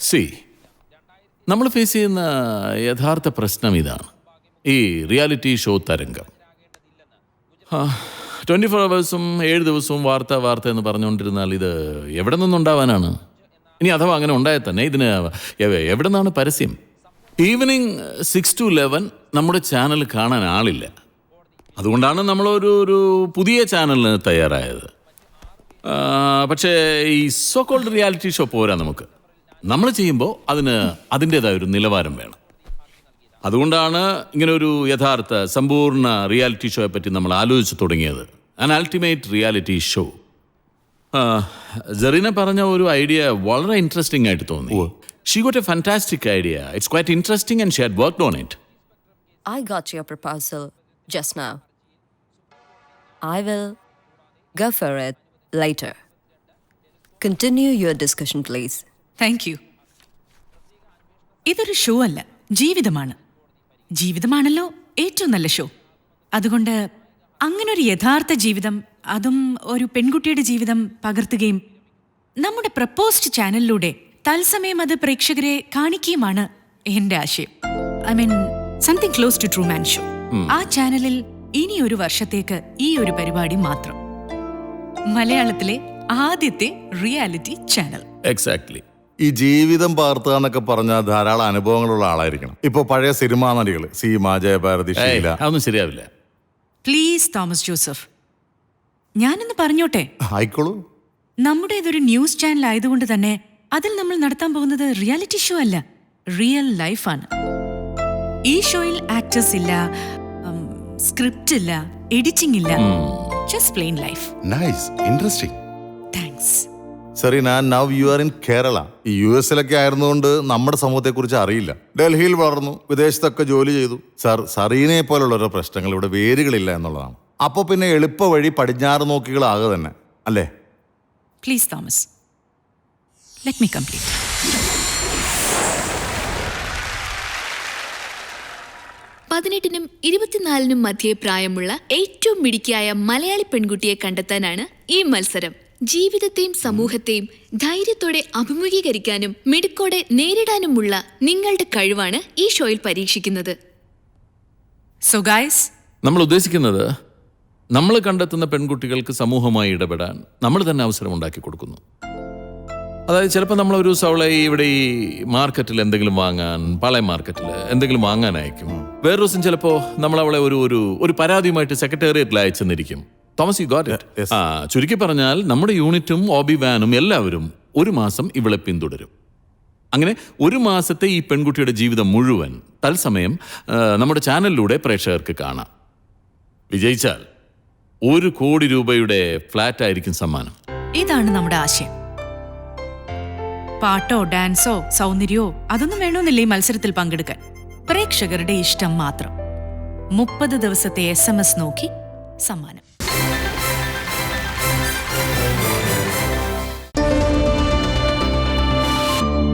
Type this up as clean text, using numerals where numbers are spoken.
C നമ്മൾ face ചെയ്യുന്ന യഥാർത്ഥ പ്രശ്നം ഇതാണ്. ഈ റിയാലിറ്റി ഷോ തരംഗം 24 അവേഴ്സും 7 ദിവസവും വാർത്ത എന്ന് പറഞ്ഞുകൊണ്ടിരുന്നാൽ ഇത് എവിടെ നിന്നുണ്ടാവാനാണ്? ഇനി അഥവാ അങ്ങനെ ഉണ്ടായാൽ തന്നെ ഇതിന് എവിടെ നിന്നാണ് പരസ്യം? ഈവനിങ് 6 to 11 നമ്മുടെ ചാനൽ കാണാൻ ആളില്ല. അതുകൊണ്ടാണ് നമ്മളൊരു പുതിയ ചാനലിന് തയ്യാറായത്. പക്ഷേ ഈ സോ കോൾഡ് റിയാലിറ്റി ഷോ പോരാ നമുക്ക്. നമ്മൾ ചെയ്യുമ്പോൾ അതിന് അതിൻ്റേതായൊരു നിലവാരം വേണം. അതുകൊണ്ടാണ് ഇങ്ങനെ ഒരു യഥാർത്ഥ സമ്പൂർണ്ണ റിയാലിറ്റി ഷോയെ പറ്റി നമ്മൾ ആലോചിച്ച് തുടങ്ങിയത്. An ultimate reality show. Serena പറഞ്ഞ ഒരു ഐഡിയ വളരെ ഇൻട്രസ്റ്റിംഗ് ആയിട്ട് തോന്നി. She got A fantastic idea. It's quite interesting and she had worked on it. I got your proposal just now. I will go for it later. Continue your discussion, please. Thank you. ഇതൊരു show അല്ല, ജീവിതമാണ്. ജീവിതമാണല്ലോ ഏറ്റവും നല്ല show. അതുകൊണ്ട് അങ്ങനൊരു യഥാർത്ഥ ജീവിതം, അതും ഒരു പെൺകുട്ടിയുടെ ജീവിതം പകർത്തുകയും നമ്മുടെ പ്രപ്പോസ്ഡ് ചാനലിലൂടെ തത്സമയം അത് പ്രേക്ഷകരെ കാണിക്കുകയുമാണ് എൻ്റെ ആശയം. I mean something close to Truman show. ആ ചാനലിൽ ഇനി ഒരു വർഷത്തേക്ക് ഈ ഒരു പരിപാടി മാത്രം. മലയാളത്തിലെ ആദ്യത്തെ റിയാലിറ്റി ചാനൽ. എക്സാക്ട്ലി. ഈ ജീവിതം പകർത്തുക എന്നൊക്കെ പറഞ്ഞാൽ ധാരാളം അനുഭവങ്ങളുള്ള ആളായിരിക്കണം. ഇപ്പൊ പഴയ സിനിമാ നടികൾ സീമ, ജയഭാരതി, ഷീല. അതൊന്നും ശരിയാവില്ല. പ്ലീസ് തോമസ് ജോസഫ്, ഞാനൊന്ന് പറഞ്ഞോട്ടെ. ആയിക്കോളൂ. നമ്മുടെ ഇതൊരു ന്യൂസ് ചാനൽ ആയതുകൊണ്ട് തന്നെ അതിൽ നമ്മൾ നടത്താൻ പോകുന്നത് റിയാലിറ്റി ഷോ അല്ല, റിയൽ ലൈഫാണ്. ഈ ഷോയിൽ ആക്ടേഴ്സ് ഇല്ല, സ്ക്രിപ്റ്റ് ഇല്ല, എഡിറ്റിംഗ് ഇല്ല. Just plain life. Nice, interesting. Thanks. Serena, now you are in Kerala. ഈ US-ലൊക്കെ ആയിരുന്നുകൊണ്ട് നമ്മുടെ സമൂഹത്തെക്കുറിച്ച് അറിയില്ല. ഡൽഹിയിൽ വളർന്നു, വിദേശത്തൊക്കെ ജോലി ചെയ്തു. സറീനയെ പോലുള്ളവരുടെ പ്രശ്നങ്ങൾ ഇവിടെ വേരുകളില്ല എന്നുള്ളതാണ്. അപ്പൊ പിന്നെ എളുപ്പ വഴി പടിഞ്ഞാറ് നോക്കികളാകുക തന്നെ അല്ലേ? Please Thomas, let me complete. പതിനെട്ടിനും 24-നും മധ്യേ പ്രായമുള്ള ഏറ്റവും മിടുക്കിയായ മലയാളി പെൺകുട്ടിയെ കണ്ടെത്താനാണ് ഈ മത്സരം. ജീവിതത്തെയും സമൂഹത്തെയും ധൈര്യത്തോടെ അഭിമുഖീകരിക്കാനും മിടുക്കോടെ നേരിടാനുമുള്ള നിങ്ങളുടെ കഴിവാണ് ഈ ഷോയിൽ പരീക്ഷിക്കുന്നത്. സോ ഗൈസ്, നമ്മൾ ഉദ്ദേശിക്കുന്നത് നമ്മൾ കണ്ടെത്തുന്ന പെൺകുട്ടികൾക്ക് സമൂഹമായി ഇടപെടാൻ നമ്മൾ തന്നെ അവസരം ഉണ്ടാക്കി കൊടുക്കുന്നു. അതായത് ചിലപ്പോൾ നമ്മളൊരു സവള ഇവിടെ ഈ മാർക്കറ്റിൽ എന്തെങ്കിലും വാങ്ങാൻ, പാളയം മാർക്കറ്റിൽ എന്തെങ്കിലും വാങ്ങാൻ അയക്കും. വേറെ ദിവസം ചിലപ്പോൾ നമ്മളവളെ ഒരു പരാതിയുമായിട്ട് സെക്രട്ടേറിയറ്റിൽ അയച്ചെന്നിരിക്കും. Thomas, you got it? ചുരുക്കി പറഞ്ഞാൽ നമ്മുടെ യൂണിറ്റും ഓബി വാനും എല്ലാവരും ഒരു മാസം ഇവളെ പിന്തുടരും. അങ്ങനെ ഒരു മാസത്തെ ഈ പെൺകുട്ടിയുടെ ജീവിതം മുഴുവൻ തത്സമയം നമ്മുടെ ചാനലിലൂടെ പ്രേക്ഷകർക്ക് കാണാം. വിജയിച്ചാൽ 1 കോടി രൂപയുടെ ഫ്ലാറ്റ് ആയിരിക്കും സമ്മാനം. ഇതാണ് നമ്മുടെ ആശയം. പാട്ടോ ഡാൻസോ സൗന്ദര്യമോ അതൊന്നും വേണമെന്നില്ല ഈ മത്സരത്തിൽ പങ്കെടുക്കാൻ. പ്രേക്ഷകരുടെ ഇഷ്ടം മാത്രം. 30 ദിവസത്തെ SMS നോക്കി സമ്മാനം.